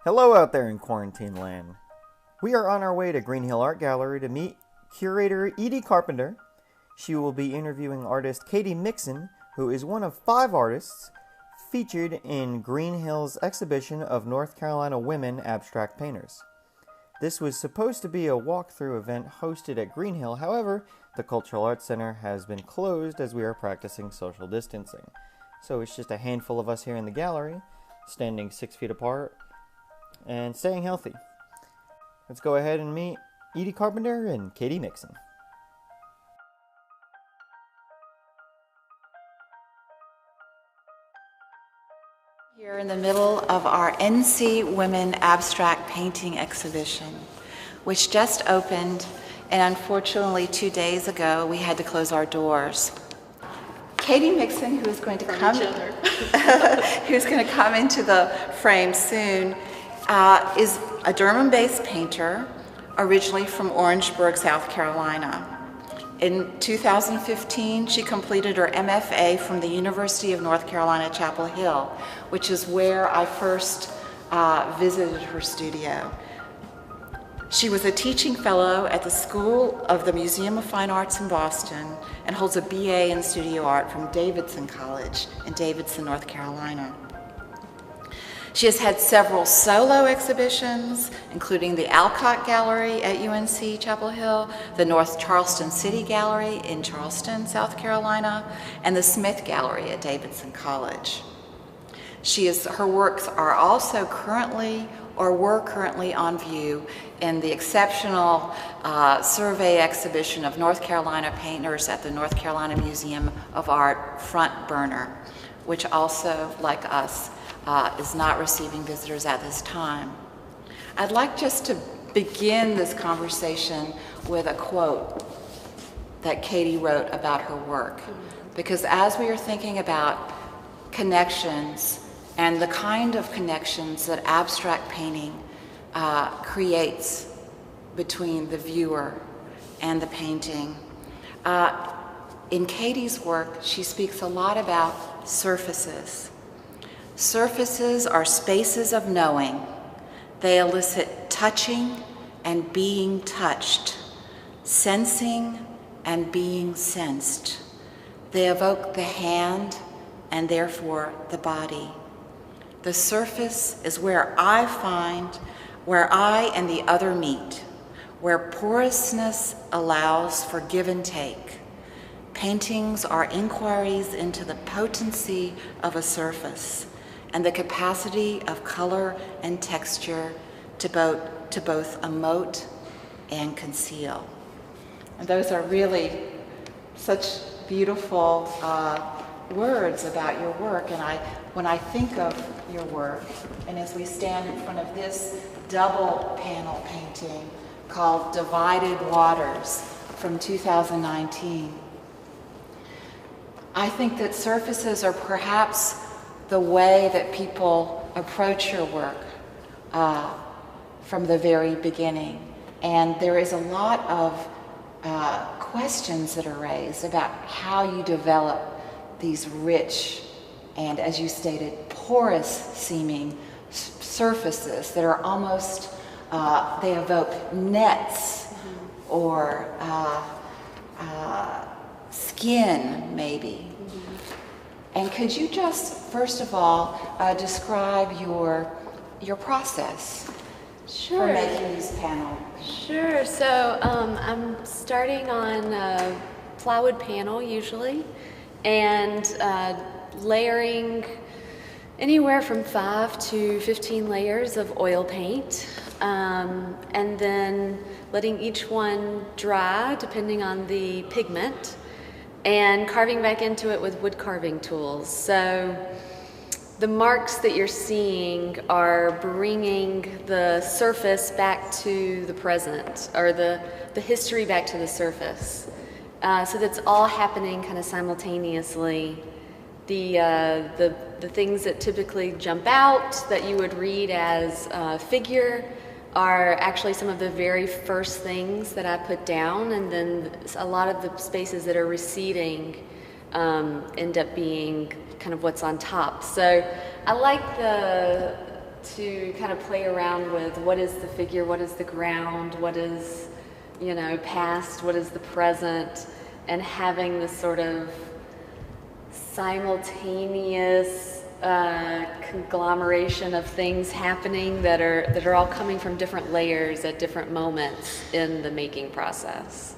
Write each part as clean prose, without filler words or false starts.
Hello out there in quarantine land. We are on our way to Green Hill Art Gallery to meet curator Edie Carpenter. She will be interviewing artist Katy Mixon, who is one of 5 artists featured in Green Hill's exhibition of North Carolina women abstract painters. This was supposed to be a walkthrough event hosted at Green Hill. However, the Cultural Arts Center has been closed as we are practicing social distancing. So it's just a handful of us here in the gallery, standing 6 feet apart and staying healthy. Let's go ahead and meet Edie Carpenter and Katy Mixon. Here in the middle of our NC Women Abstract Painting Exhibition, which just opened, and unfortunately 2 days ago we had to close our doors. Katy Mixon, who is going to come into the frame soon, is a Durham-based painter, originally from Orangeburg, South Carolina. In 2015, she completed her MFA from the University of North Carolina, Chapel Hill, which is where I first visited her studio. She was a teaching fellow at the School of the Museum of Fine Arts in Boston and holds a BA in studio art from Davidson College in Davidson, North Carolina. She has had several solo exhibitions, including the Alcott Gallery at UNC Chapel Hill, the North Charleston City Gallery in Charleston, South Carolina, and the Smith Gallery at Davidson College. Her works are also were currently on view in the exceptional survey exhibition of North Carolina painters at the North Carolina Museum of Art Front Burner, which also, like us, is not receiving visitors at this time. I'd like just to begin this conversation with a quote that Katy wrote about her work, because as we are thinking about connections and the kind of connections that abstract painting creates between the viewer and the painting, in Katy's work, she speaks a lot about surfaces. Surfaces are spaces of knowing. They elicit touching and being touched, sensing and being sensed. They evoke the hand and therefore the body. The surface is where I and the other meet, where porousness allows for give and take. Paintings are inquiries into the potency of a surface and the capacity of color and texture to both emote and conceal. And those are really such beautiful words about your work. And when I think of your work, and as we stand in front of this double panel painting called Divided Waters from 2019, I think that surfaces are perhaps the way that people approach your work from the very beginning. And there is a lot of questions that are raised about how you develop these rich and, as you stated, porous seeming surfaces that are almost, they evoke nets or skin maybe. And could you just, first of all, describe your process for making these panels? Sure. So I'm starting on a plywood panel usually, and layering anywhere from 5 to 15 layers of oil paint, and then letting each one dry depending on the pigment, and carving back into it with wood carving tools. So the marks that you're seeing are bringing the surface back to the present, or the history back to the surface. So that's all happening kind of simultaneously. The things that typically jump out that you would read as a figure are actually some of the very first things that I put down, and then a lot of the spaces that are receding end up being kind of what's on top. So I like the to kind of play around with what is the figure, what is the ground, what is, past, what is the present, and having this sort of simultaneous conglomeration of things happening that are all coming from different layers at different moments in the making process.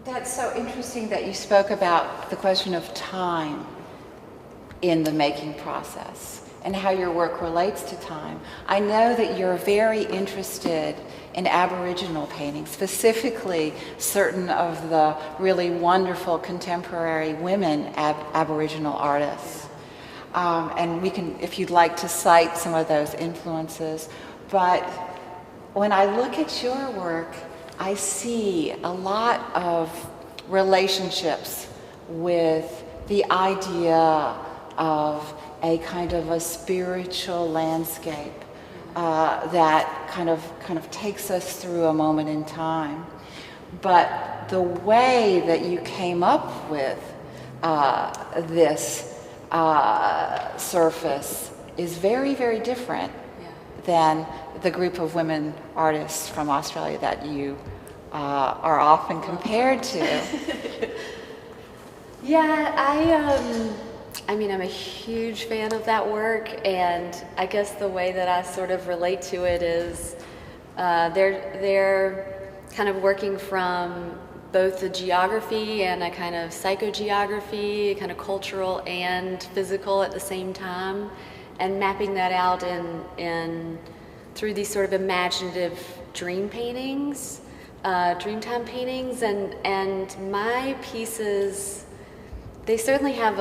That's so interesting that you spoke about the question of time in the making process and how your work relates to time. I know that you're very interested in Aboriginal painting, specifically certain of the really wonderful contemporary women Aboriginal artists. And we can, if you'd like to cite some of those influences. But when I look at your work, I see a lot of relationships with the idea of a kind of a spiritual landscape that kind of takes us through a moment in time. But the way that you came up with this surface is very, very different than the group of women artists from Australia that you are often compared to. I'm a huge fan of that work, and I guess the way that I sort of relate to it is they're kind of working from both the geography and a kind of psychogeography, kind of cultural and physical at the same time, and mapping that out in through these sort of imaginative dream paintings, dreamtime paintings, and my pieces, they certainly have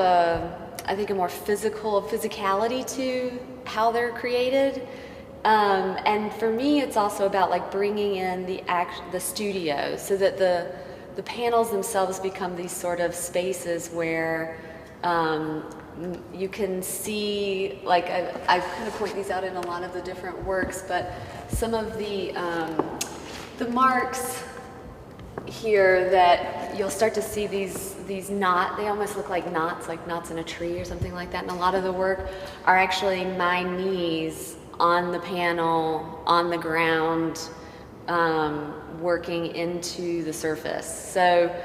I think a more physicality to how they're created. And for me, it's also about like bringing in the studio, so that the panels themselves become these sort of spaces where you can see, like I kind of point these out in a lot of the different works, but some of the marks here that you'll start to see these knots, they almost look like knots in a tree or something like that, and a lot of the work are actually my knees on the panel, on the ground, working into the surface. So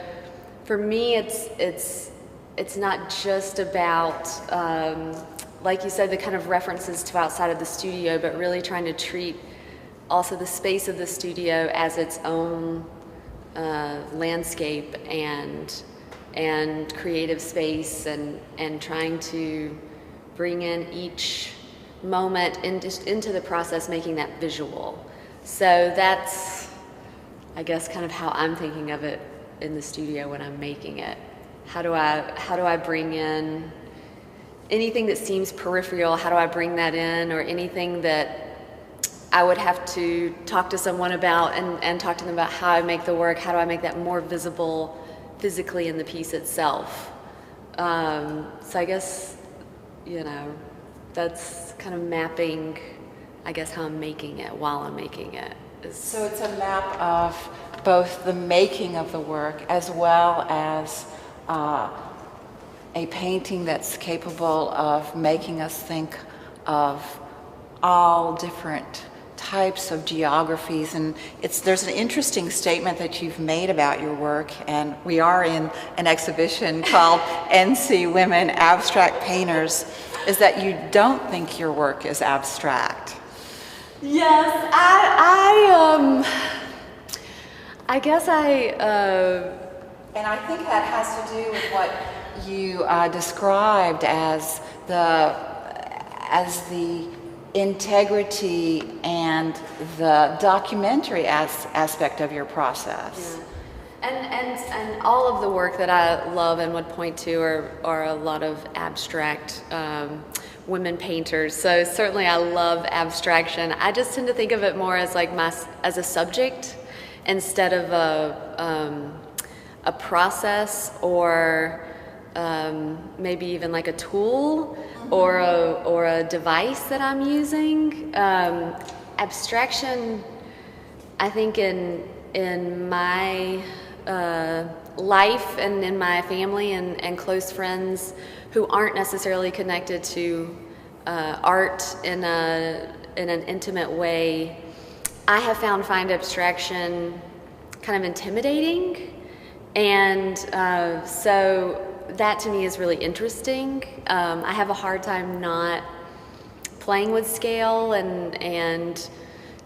for me, it's not just about, like you said, the kind of references to outside of the studio, but really trying to treat also the space of the studio as its own landscape and creative space, and trying to bring in each moment into the process, making that visual. So that's, I guess, kind of how I'm thinking of it in the studio when I'm making it. How do I bring in anything that seems peripheral? How do I bring that in, or anything that I would have to talk to someone about and talk to them about how I make the work? How do I make that more visible physically in the piece itself? So I guess, that's kind of mapping, I guess, how I'm making it while I'm making it. So it's a map of both the making of the work as well as a painting that's capable of making us think of all different types of geographies. And there's an interesting statement that you've made about your work, and we are in an exhibition called NC Women Abstract Painters, is that you don't think your work is abstract. Yes, I guess and I think that has to do with what you described as the integrity and the documentary aspect of your process. Yeah. And all of the work that I love and would point to are a lot of abstract women painters. So certainly I love abstraction. I just tend to think of it more as like as a subject instead of a process, or maybe even like a tool or a device that I'm using. Abstraction, I think in my life and in my family and close friends who aren't necessarily connected to art in an intimate way, I have found fine abstraction kind of intimidating, and so that to me is really interesting. I have a hard time not playing with scale and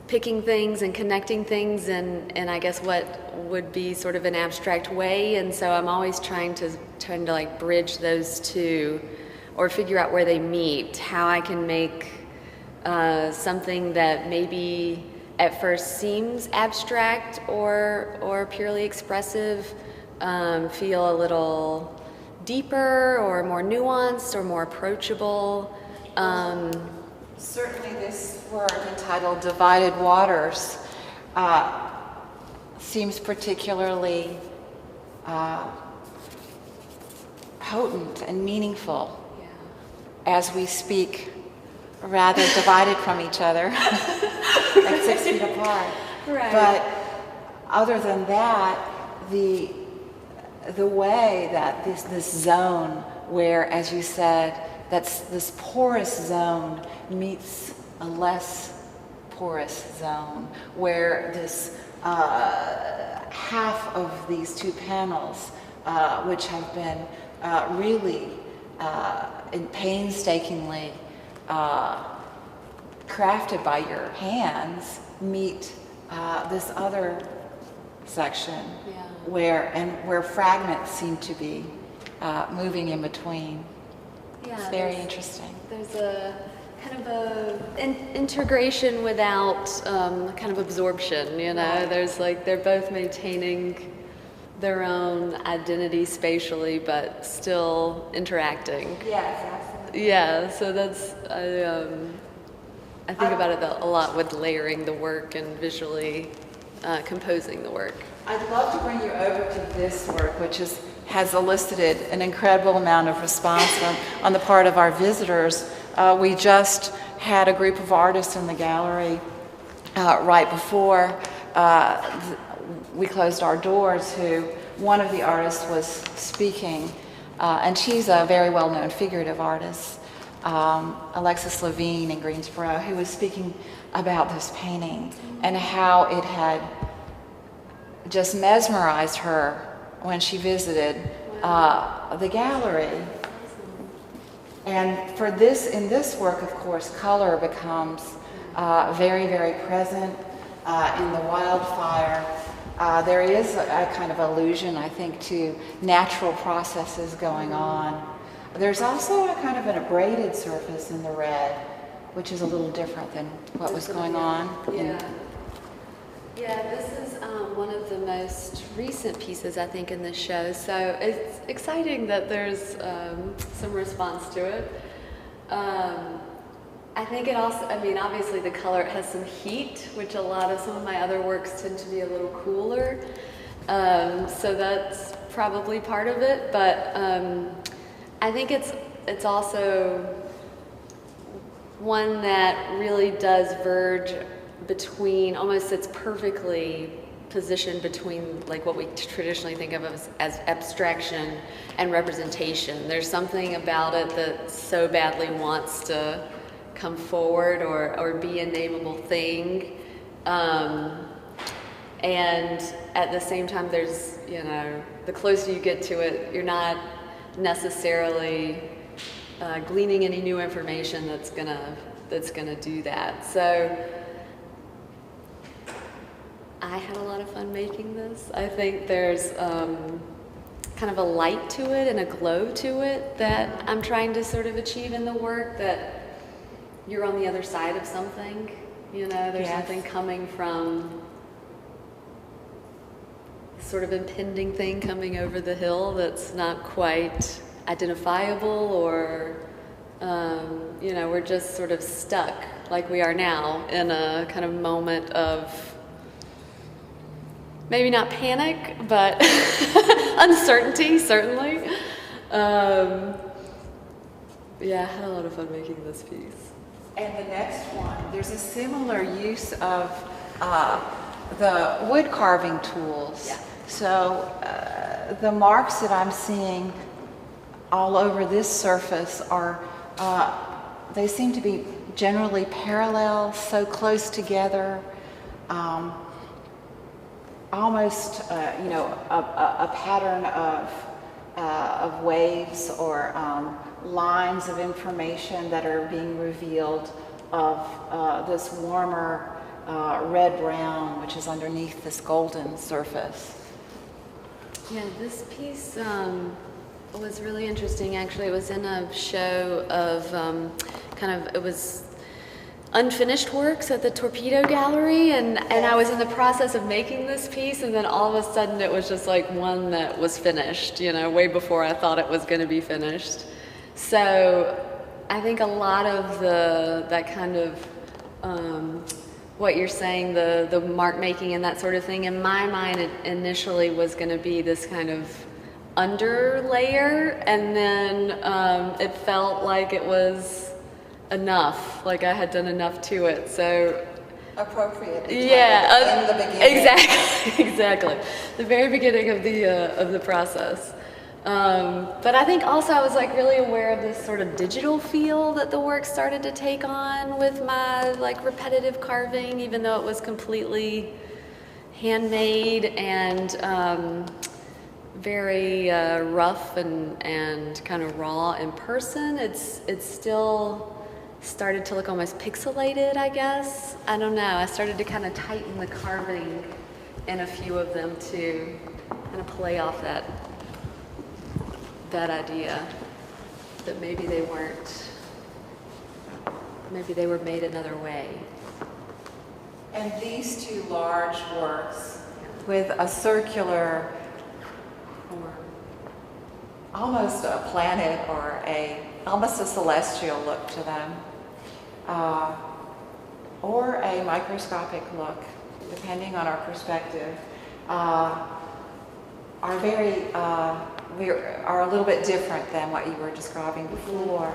picking things and connecting things and I guess what would be sort of an abstract way, and so I'm always trying to like bridge those two or figure out where they meet, how I can make something that maybe at first seems abstract or purely expressive feel a little deeper or more nuanced or more approachable. Certainly this work entitled Divided Waters seems particularly potent and meaningful as we speak, rather divided from each other, like 6 feet apart. Right. But other than that, the way that this zone where, as you said, that's this porous zone meets a less porous zone, where this half of these two panels, which have been really painstakingly crafted by your hands, meet this other section where fragments seem to be moving in between. Yeah, it's very interesting. There's a kind of integration without kind of absorption, you know. Right. There's like they're both maintaining their own identity spatially, but still interacting. Yes, absolutely. Yeah, so that's I think about it a lot with layering the work and visually composing the work. I'd love to bring you over to this work, which has elicited an incredible amount of response on the part of our visitors. We just had a group of artists in the gallery right before we closed our doors, who one of the artists was speaking, and she's a very well-known figurative artist, Alexis Levine in Greensboro, who was speaking about this painting and how it had just mesmerized her when she visited the gallery. And in this work, of course, color becomes very, very present in the wildfire. There is a kind of allusion, I think, to natural processes going on. There's also a kind of an abraded surface in the red, which is a little different than what was going on. Yeah, this is one of the most recent pieces, I think, in the show. So it's exciting that there's some response to it. I think it also, I mean, obviously the color has some heat, which some of my other works tend to be a little cooler. So that's probably part of it. But I think it's also one that really does verge between, almost it's perfectly positioned between like what we traditionally think of as abstraction and representation. There's something about it that so badly wants to come forward or be a nameable thing. And at the same time, there's, you know, the closer you get to it, you're not necessarily gleaning any new information that's gonna do that. So I had a lot of fun making this. I think there's kind of a light to it and a glow to it that I'm trying to sort of achieve in the work, that you're on the other side of something, you know, there's something coming from sort of impending thing coming over the hill that's not quite identifiable, or you know, we're just sort of stuck like we are now in a kind of moment of maybe not panic, but uncertainty, certainly. Yeah, I had a lot of fun making this piece. And the next one, there's a similar use of the wood carving tools. Yeah. So the marks that I'm seeing all over this surface are they seem to be generally parallel, so close together, almost a pattern of waves or lines of information that are being revealed of this warmer red-brown, which is underneath this golden surface. Yeah, this piece was really interesting. Actually, it was in a show of it was unfinished works at the Torpedo Gallery, and I was in the process of making this piece, and then all of a sudden it was just like one that was finished, way before I thought it was going to be finished. So I think a lot of that kind of what you're saying, the mark making and that sort of thing, in my mind it initially was going to be this kind of under layer, and then it felt like it was enough, like I had done enough to it. So appropriate. Yeah, in the beginning. Exactly. The very beginning of the process. But I think also I was like really aware of this sort of digital feel that the work started to take on with my like repetitive carving, even though it was completely handmade and very rough and kind of raw in person. It's still started to look almost pixelated, I guess. I don't know. I started to kind of tighten the carving in a few of them to kind of play off that idea that maybe they were made another way. And these two large works with a circular, almost a planet or almost a celestial look to them, or a microscopic look, depending on our perspective, are a little bit different than what you were describing before.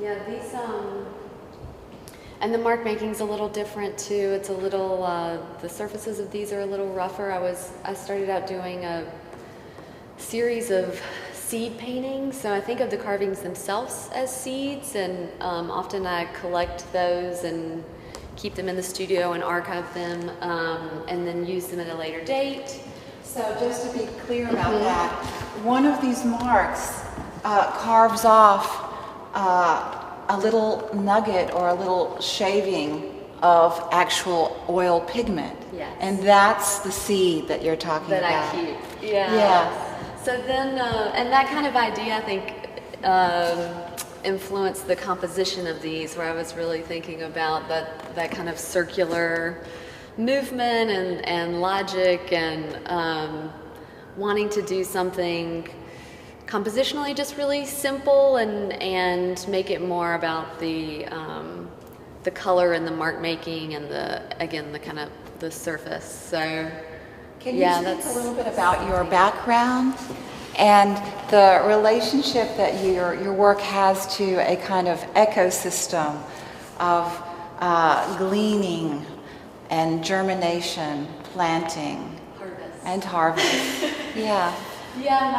Yeah, these and the mark making's a little different too. It's a little the surfaces of these are a little rougher. I started out doing a series of seed paintings, so I think of the carvings themselves as seeds, and often I collect those and keep them in the studio and archive them, and then use them at a later date. So just to be clear about that, one of these marks carves off a little nugget or a little shaving of actual oil pigment. Yes. And that's the seed that you're talking that about. I keep. Yeah. Yes. So then, and that kind of idea, I think, influenced the composition of these, where I was really thinking about that kind of circular movement and logic, and wanting to do something compositionally just really simple and make it more about the color and the mark making and the kind of the surface. So can you speak a little bit about your background and the relationship that your work has to a kind of ecosystem of gleaning and germination, planting, and harvest? Yeah. Yeah,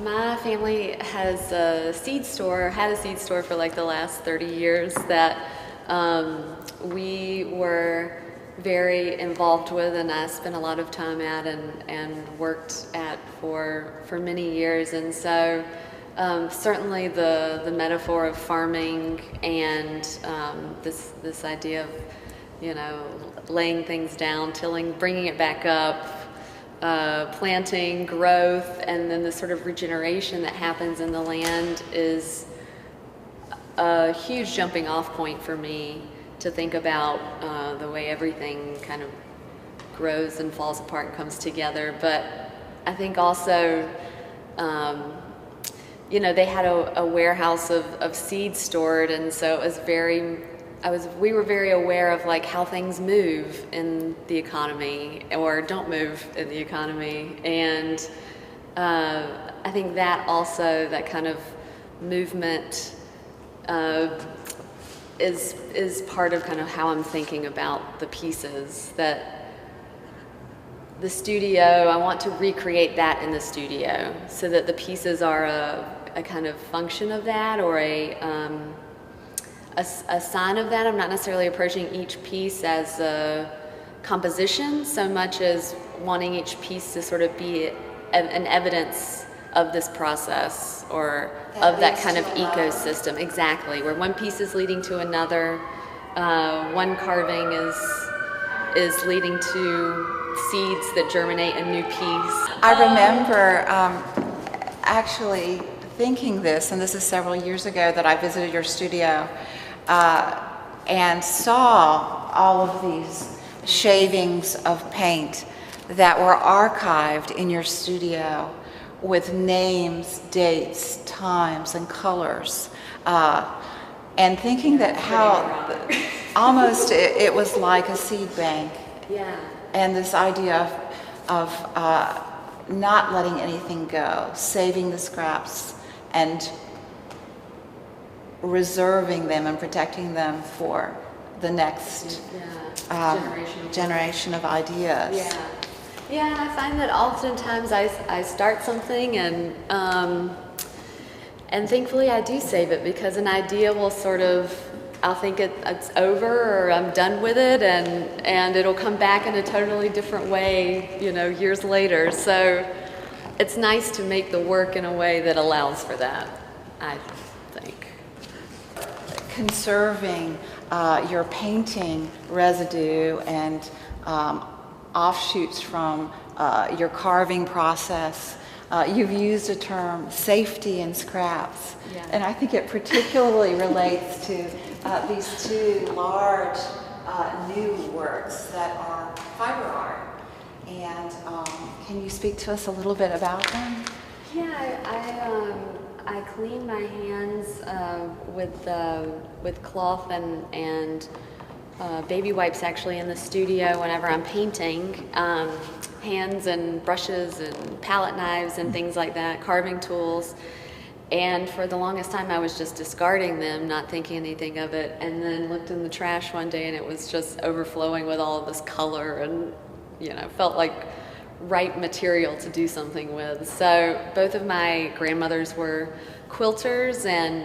my family has had a seed store for like the last 30 years that we were very involved with, and I spent a lot of time at and worked at for many years. And so certainly the metaphor of farming and this idea of laying things down, tilling, bringing it back up, planting, growth, and then the sort of regeneration that happens in the land is a huge jumping off point for me to think about the way everything kind of grows and falls apart and comes together. But I think also, they had a warehouse of seeds stored, and so it was we were very aware of like how things move in the economy or don't move in the economy. And I think that also, that kind of movement is part of kind of how I'm thinking about the pieces. That the studio, I want to recreate that in the studio so that the pieces are a kind of function of that, or a sign of that. I'm not necessarily approaching each piece as a composition so much as wanting each piece to sort of be an evidence of this process, or of that kind of ecosystem. Exactly, where one piece is leading to another, one carving is leading to seeds that germinate a new piece. I remember actually thinking this, and this is several years ago, that I visited your studio and saw all of these shavings of paint that were archived in your studio with names, dates, times, and colors. And thinking that how almost it was like a seed bank. Yeah. And this idea of not letting anything go, saving the scraps and reserving them and protecting them for the next generation of ideas. Yeah. Yeah, and I find that oftentimes I start something and thankfully I do save it, because an idea will sort of, I'll think it's over, or I'm done with it, and it'll come back in a totally different way, years later. So it's nice to make the work in a way that allows for that, I think. Conserving your painting residue and offshoots from your carving process. You've used a term, safety in scraps, yeah. And I think it particularly relates to these two large new works that are fiber art. And can you speak to us a little bit about them? Yeah, I clean my hands with cloth and baby wipes actually in the studio whenever I'm painting. Hands and brushes and palette knives and things like that, carving tools. And for the longest time I was just discarding them, not thinking anything of it, and then looked in the trash one day and it was just overflowing with all of this color, and felt like right material to do something with. So both of my grandmothers were quilters, and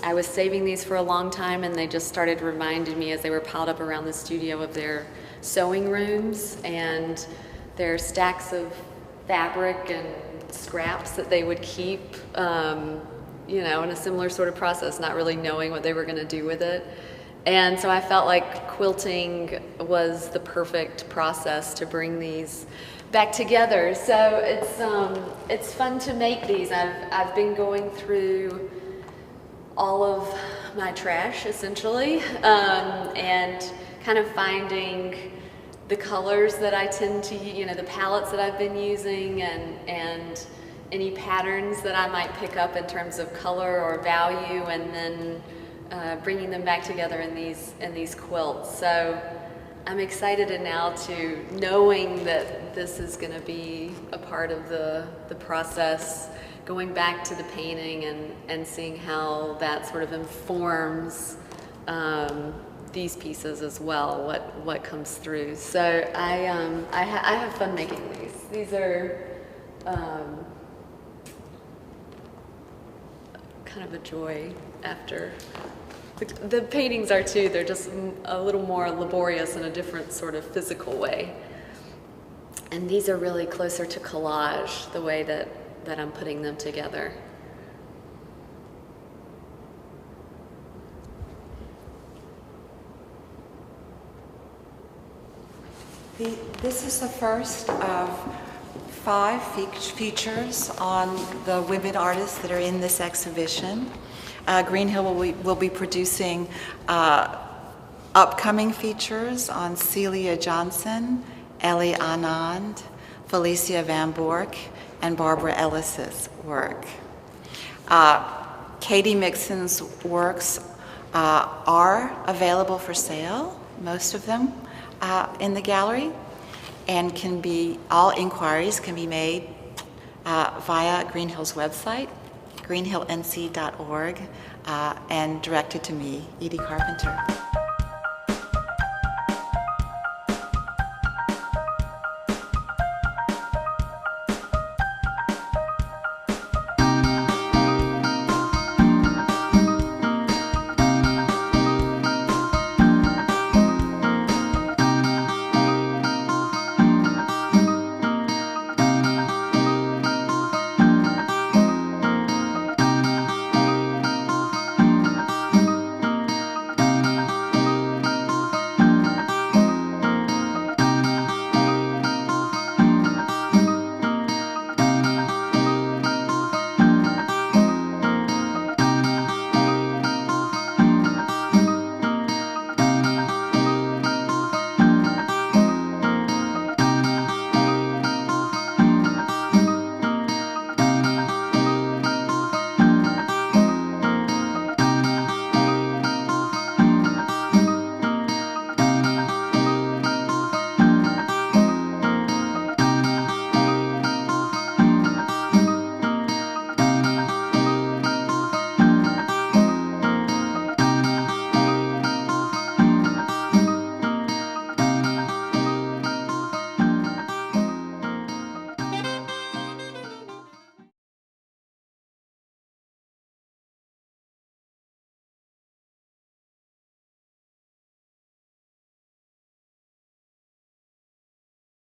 I was saving these for a long time, and they just started reminding me as they were piled up around the studio of their sewing rooms and their stacks of fabric and scraps that they would keep, in a similar sort of process, not really knowing what they were going to do with it. And so I felt like quilting was the perfect process to bring these back together. So it's fun to make these. I've been going through all of my trash essentially, and kind of finding the colors that I tend to, the palettes that I've been using, and any patterns that I might pick up in terms of color or value, and then bringing them back together in these quilts. So I'm excited now to knowing that this is going to be a part of the process, going back to the painting and seeing how that sort of informs these pieces as well, what comes through. So I have fun making these. These are kind of a joy after. The paintings are too, they're just a little more laborious in a different sort of physical way. And these are really closer to collage, the way that I'm putting them together. This is the first of 5 features on the women artists that are in this exhibition. Green Hill will be producing upcoming features on Celia Johnson, Ellie Anand, Felicia Van Bork, and Barbara Ellis's work. Katy Mixon's works are available for sale, most of them, in the gallery, and all inquiries can be made via Green Hill's website, greenhillnc.org, and directed to me, Edie Carpenter.